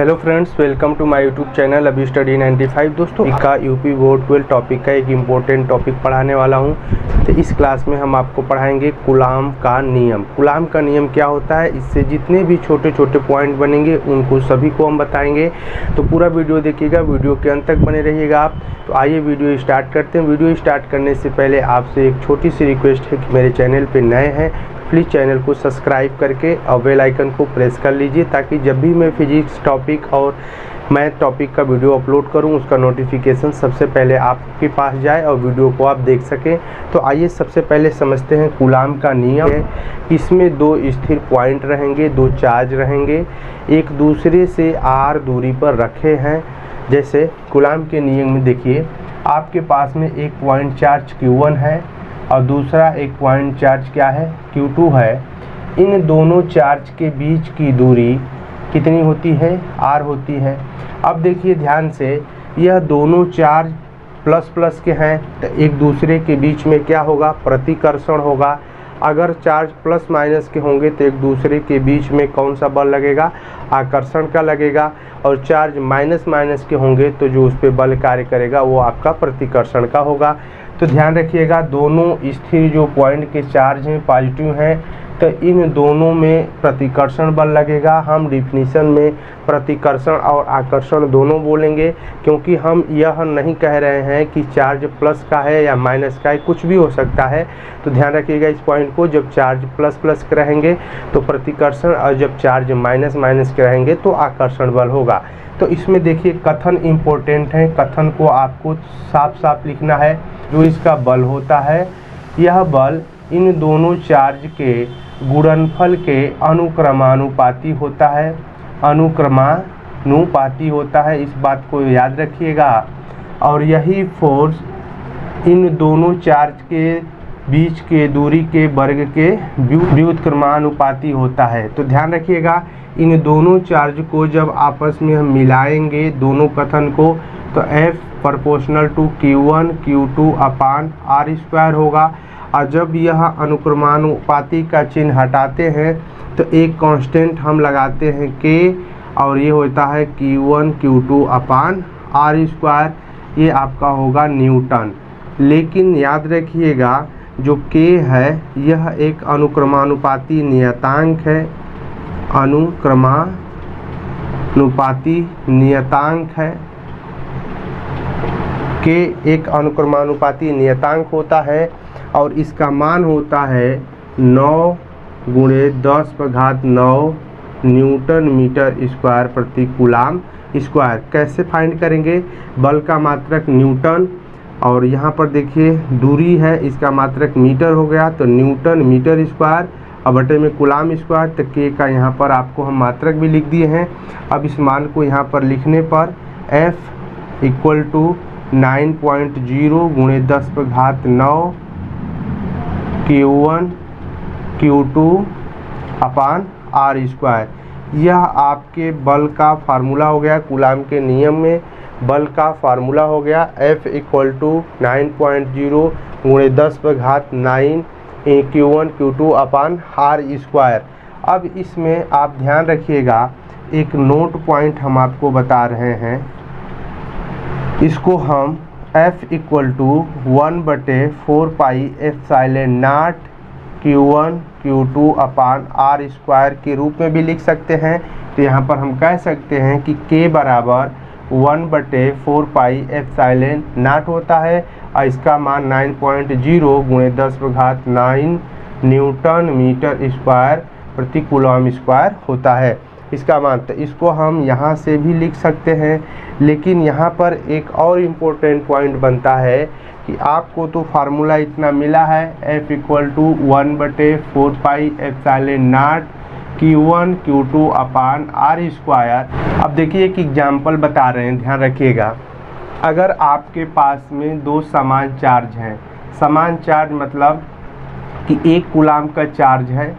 Hello friends, welcome to my YouTube channel अभी study 95। दोस्तों का यूपी बोर्ड 12 टॉपिक का एक इम्पोर्टेंट टॉपिक पढ़ाने वाला हूं। तो इस क्लास में हम आपको पढ़ाएंगे कूलाम का नियम। कूलाम का नियम क्या होता है, इससे जितने भी छोटे छोटे पॉइंट बनेंगे उनको सभी को हम बताएंगे। तो पूरा वीडियो देखिएगा, वीडियो के अंत तक बने रहिएगा आप। तो आइए वीडियो स्टार्ट करते हैं। वीडियो स्टार्ट करने से पहले आपसे एक छोटी सी रिक्वेस्ट है कि मेरे चैनल पर नए हैं प्लीज़ चैनल को सब्सक्राइब करके और बेल आइकन को प्रेस कर लीजिए, ताकि जब भी मैं फिजिक्स टॉपिक और मैथ टॉपिक का वीडियो अपलोड करूं उसका नोटिफिकेशन सबसे पहले आपके पास जाए और वीडियो को आप देख सकें। तो आइए सबसे पहले समझते हैं कूलाम का नियम है। इसमें दो स्थिर पॉइंट रहेंगे, दो चार्ज रहेंगे, एक दूसरे से r दूरी पर रखे हैं। जैसे कूलाम के नियम में देखिए, आपके पास में एक पॉइंट चार्ज Q1 है और दूसरा एक पॉइंट चार्ज क्या है, Q2 है। इन दोनों चार्ज के बीच की दूरी कितनी होती है, r होती है। अब देखिए ध्यान से, यह दोनों चार्ज प्लस प्लस के हैं तो एक दूसरे के बीच में क्या होगा, प्रतिकर्षण होगा। अगर चार्ज प्लस माइनस के होंगे तो एक दूसरे के बीच में कौन सा बल लगेगा, आकर्षण का लगेगा। और चार्ज माइनस माइनस के होंगे तो जो उस पर बल कार्य करेगा वो आपका प्रतिकर्षण का होगा। तो ध्यान रखिएगा, दोनों स्थिर जो पॉइंट के चार्ज हैं पॉजिटिव हैं, तो इन दोनों में प्रतिकर्षण बल लगेगा। हम डिफिनीशन में प्रतिकर्षण और आकर्षण दोनों बोलेंगे, क्योंकि हम यह नहीं कह रहे हैं कि चार्ज प्लस का है या माइनस का है, कुछ भी हो सकता है। तो ध्यान रखिएगा इस पॉइंट को, जब चार्ज प्लस प्लस के रहेंगे तो प्रतिकर्षण और जब चार्ज माइनस माइनस के रहेंगे तो आकर्षण बल होगा। तो इसमें देखिए कथन इम्पोर्टेंट है, कथन को आपको साफ साफ लिखना है। जो इसका बल होता है, यह बल इन दोनों चार्ज के गुणनफल के अनुक्रमानुपाती होता है, अनुक्रमानुपाती होता है, इस बात को याद रखिएगा। और यही फोर्स इन दोनों चार्ज के बीच के दूरी के वर्ग के व्युत्क्रमानुपाती होता है। तो ध्यान रखिएगा, इन दोनों चार्ज को जब आपस में हम मिलाएंगे दोनों कथन को, तो F proportional to Q1 Q2 upon r² होगा। और जब यह अनुक्रमानुपाती का चिन्ह हटाते हैं तो एक कांस्टेंट हम लगाते हैं K, और ये होता है Q1 Q2 अपान r²। ये आपका होगा न्यूटन। लेकिन याद रखिएगा, जो K है यह एक अनुक्रमानुपाती नियतांक है, अनुक्रमानुपाती नियतांक है। K एक अनुक्रमानुपाती नियतांक होता है और इसका मान होता है 9 × 10⁻⁹ न्यूटन मीटर स्क्वायर प्रति कूलाम स्क्वायर। कैसे फाइंड करेंगे, बल का मात्रक न्यूटन और यहाँ पर देखिए दूरी है, इसका मात्रक मीटर हो गया, तो न्यूटन मीटर स्क्वायर और बटे में कूलाम स्क्वायर। तो K का यहाँ पर आपको हम मात्रक भी लिख दिए हैं। अब इस मान को यहाँ पर लिखने पर F = 9.0 × 10⁹ Q1 Q2 अपान r²। यह आपके बल का फार्मूला हो गया। कूलाम के नियम में बल का फार्मूला हो गया F = 9.0 × 10⁹ Q1 Q2 अपान r²। अब इसमें आप ध्यान रखिएगा, एक नोट पॉइंट हम आपको बता रहे हैं। इसको हम F = 1/4πε0 Q1 Q2 अपान r² के रूप में भी लिख सकते हैं। तो यहाँ पर हम कह सकते हैं कि K बराबर 1/4πε0 होता है और इसका मान 9.0 × 10⁹ न्यूटन मीटर स्क्वायर प्रति कूलम स्क्वायर होता है इसका मान। तो इसको हम यहाँ से भी लिख सकते हैं। लेकिन यहाँ पर एक और इम्पोर्टेंट पॉइंट बनता है कि आपको तो फार्मूला इतना मिला है, F = 1/4πε0 Q1 Q2 अपान r²। अब देखिए एक एग्जाम्पल बता रहे हैं, ध्यान रखिएगा। अगर आपके पास में दो समान चार्ज हैं, समान चार्ज मतलब कि एक कूलाम का चार्ज है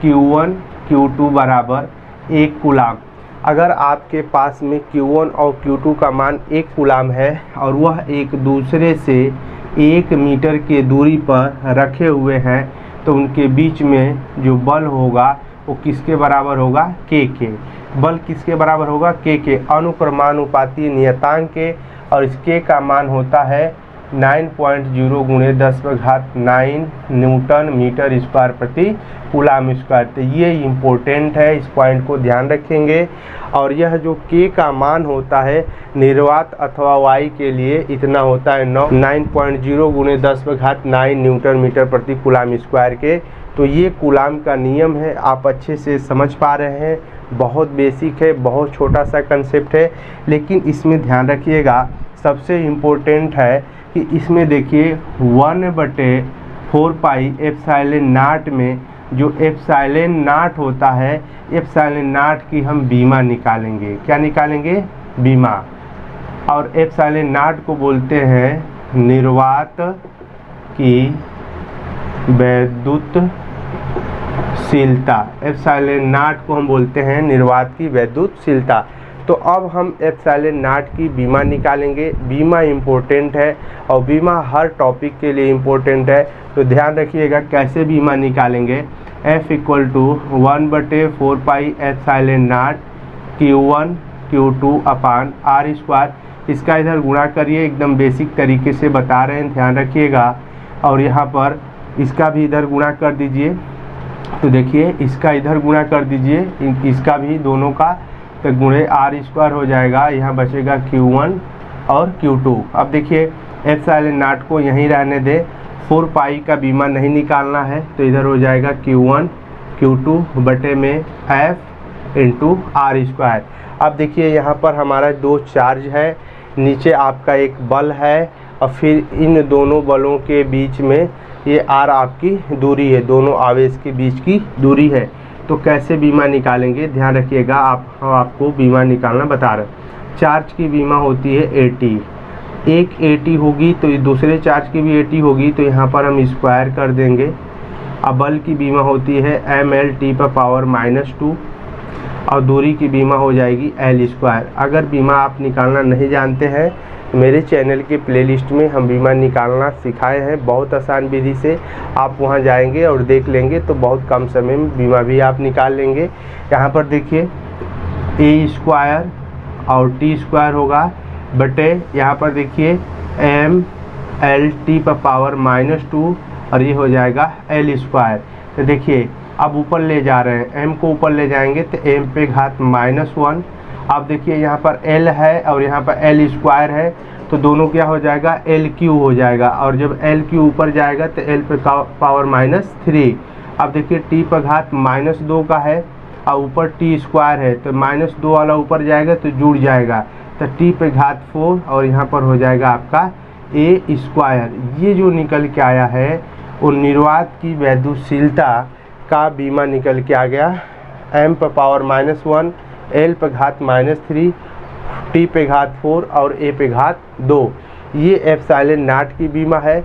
Q1 Q2 बराबर 1 कूलाम। अगर आपके पास में Q1 और Q2 का मान 1 कूलाम है और वह एक दूसरे से 1 मीटर की दूरी पर रखे हुए हैं, तो उनके बीच में जो बल होगा वो किसके बराबर होगा, के। बल किसके बराबर होगा, के। अनुक्रमानुपाती नियतांक के, और इस के का मान होता है 9.0 × 10⁹ न्यूटन मीटर स्क्वायर प्रति कूलाम स्क्वायर। तो ये इम्पोर्टेंट है, इस पॉइंट को ध्यान रखेंगे। और यह जो के का मान होता है निर्वात अथवा वायु के लिए इतना होता है 9.0 × 10⁹ न्यूटन मीटर प्रति कूलाम स्क्वायर के। तो ये कूलाम का नियम है, आप अच्छे से समझ पा रहे हैं। बहुत बेसिक है, बहुत छोटा सा कंसेप्ट है, लेकिन इसमें ध्यान रखिएगा सबसे इम्पोर्टेंट है कि इसमें देखिए 1/4 पाई एप्सिलॉन नॉट में जो एप्सिलॉन नॉट होता है, एप्सिलॉन नॉट की हम बीमा निकालेंगे। क्या निकालेंगे, बीमा। और एप्सिलॉन नॉट को बोलते हैं निर्वात की वैद्युतशीलता। एप्सिलॉन नॉट को हम बोलते हैं निर्वात की वैद्युतशीलता। तो अब हम एप्सिलॉन नॉट की बीमा निकालेंगे। बीमा इम्पोर्टेंट है और बीमा हर टॉपिक के लिए इम्पोर्टेंट है, तो ध्यान रखिएगा कैसे बीमा निकालेंगे। F = 1/4 pi epsilon not Q1 Q2 upon R²। इसका इधर गुणा करिए, एकदम बेसिक तरीके से बता रहे हैं, ध्यान रखिएगा। और यहाँ पर इसका भी इधर गुणा कर दीजिए। तो देखिए इसका इधर गुणा कर दीजिए, इसका भी, दोनों का, तो गुणे R² हो जाएगा। यहाँ बचेगा Q1 और Q2। अब देखिए एप्सिलॉन नॉट को यहीं रहने दे, 4 पाई का बीमा नहीं निकालना है, तो इधर हो जाएगा Q1 Q2 बटे में F × R²। अब देखिए यहाँ पर हमारा 2 चार्ज है, नीचे आपका एक बल है, और फिर इन दोनों बलों के बीच में ये R आपकी दूरी है, दोनों आवेश के बीच की दूरी है। तो कैसे बीमा निकालेंगे, ध्यान रखिएगा। आपको बीमा निकालना बता रहे हैं। चार्ज की बीमा होती है 80, एक 80 होगी तो दूसरे चार्ज की भी 80 होगी, तो यहाँ पर हम स्क्वायर कर देंगे। अब बल की बीमा होती है mL/−2, और दूरी की बीमा हो जाएगी L²। अगर बीमा आप निकालना नहीं जानते हैं, मेरे चैनल के प्लेलिस्ट में हम बीमा निकालना सिखाए हैं बहुत आसान विधि से। आप वहां जाएंगे और देख लेंगे तो बहुत कम समय में बीमा भी आप निकाल लेंगे। यहाँ पर देखिए A² और T² होगा बटे, यहाँ पर देखिए mL/−2, और ये हो जाएगा L²। तो देखिए अब ऊपर ले जा रहे हैं, m को ऊपर ले जाएंगे तो m⁻⁻1। अब देखिए यहाँ पर L है और यहाँ पर L² है, तो दोनों क्या हो जाएगा, LQ हो जाएगा। और जब LQ ऊपर जाएगा तो L⁻⁻3। अब देखिए T⁻⁻2 का है और ऊपर T² है, तो -2 वाला ऊपर जाएगा तो जुड़ जाएगा, तो T⁻4, और यहाँ पर हो जाएगा आपका A²। ये जो निकल के आया है वो निर्वात की वैद्युतशीलता का बीमा निकल के आ गया। m⁻⁻1, L⁻⁻3, T⁻4 और A⁻2। ये एप्सिलॉन नॉट की बीमा है।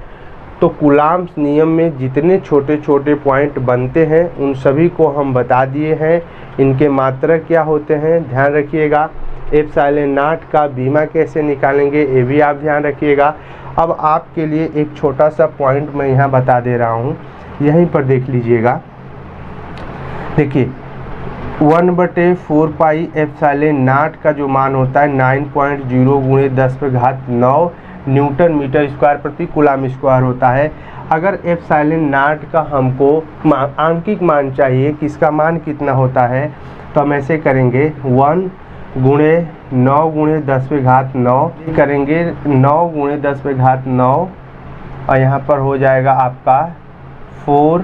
तो कूलाम्ब नियम में जितने छोटे छोटे पॉइंट बनते हैं उन सभी को हम बता दिए हैं। इनके मात्रक क्या होते हैं ध्यान रखिएगा। एप्सिलॉन नॉट का बीमा कैसे निकालेंगे ये भी आप ध्यान रखिएगा। अब आपके लिए एक छोटा सा पॉइंट मैं यहाँ बता दे रहा हूँ, यहीं पर देख लीजिएगा। देखिए 1/4 पाई एप्सिलॉन नॉट का जो मान होता है 9.0 × 10⁹ न्यूटन मीटर स्क्वायर प्रति कूलाम स्क्वायर होता है। अगर एप्सिलॉन नॉट का हमको आंकिक मान चाहिए, किसका मान कितना होता है, तो हम ऐसे करेंगे 1 × 9 × 10⁹ करेंगे 9 × 10⁹, और यहाँ पर हो जाएगा आपका 4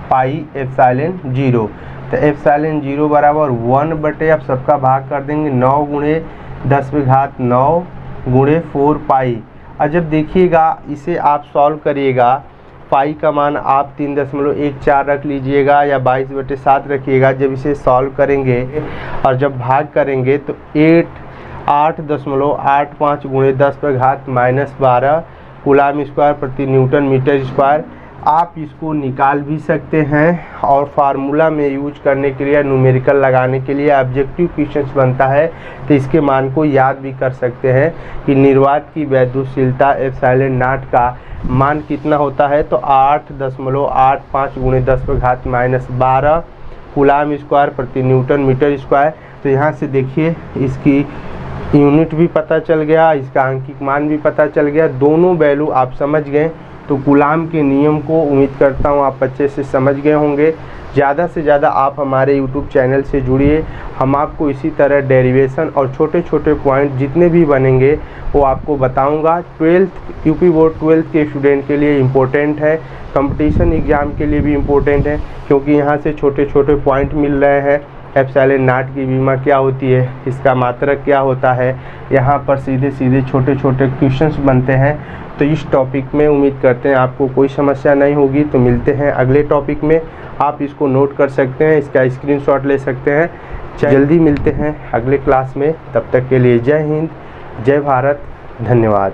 पाई एप्सिलॉन 0। तो एप्सिलॉन 0 बराबर 1/, अब सबका भाग कर देंगे 9 × 10⁹ × 4 पाई। और जब देखिएगा इसे आप सॉल्व करिएगा, पाई का मान आप 3.14 रख लीजिएगा या 22/7 रखिएगा। जब इसे सॉल्व करेंगे और जब भाग करेंगे तो 8.85 × 10⁻⁻12 कूलाम स्क्वायर प्रति न्यूटन मीटर स्क्वायर। आप इसको निकाल भी सकते हैं और फार्मूला में यूज करने के लिए, न्यूमेरिकल लगाने के लिए ऑब्जेक्टिव क्वेश्चंस बनता है तो इसके मान को याद भी कर सकते हैं कि निर्वात की वैद्युतशीलता एप्सिलॉन नॉट का मान कितना होता है। तो 8.85 × 10⁻⁻12 कूलाम स्क्वायर प्रति न्यूटन मीटर स्क्वायर। तो यहाँ से देखिए इसकी यूनिट भी पता चल गया, इसका आंकिक मान भी पता चल गया, दोनों वैल्यू आप समझ गए। तो कूलाम के नियम को उम्मीद करता हूँ आप अच्छे से समझ गए होंगे। ज़्यादा से ज़्यादा आप हमारे यूट्यूब चैनल से जुड़िए, हम आपको इसी तरह डेरिवेशन और छोटे छोटे पॉइंट जितने भी बनेंगे वो आपको बताऊंगा। 12th यूपी बोर्ड 12th के स्टूडेंट के लिए इम्पोर्टेंट है, कंपटीशन एग्ज़ाम के लिए भी इम्पोर्टेंट है, क्योंकि यहाँ से छोटे छोटे पॉइंट मिल रहे हैं। एप्सिलॉन नॉट की बीमा क्या होती है, इसका मात्रक क्या होता है, यहाँ पर सीधे सीधे छोटे छोटे क्वेश्चंस बनते हैं। तो इस टॉपिक में उम्मीद करते हैं आपको कोई समस्या नहीं होगी। तो मिलते हैं अगले टॉपिक में, आप इसको नोट कर सकते हैं, इसका स्क्रीनशॉट ले सकते हैं। जल्दी मिलते हैं अगले क्लास में, तब तक के लिए जय हिंद, जय भारत, धन्यवाद।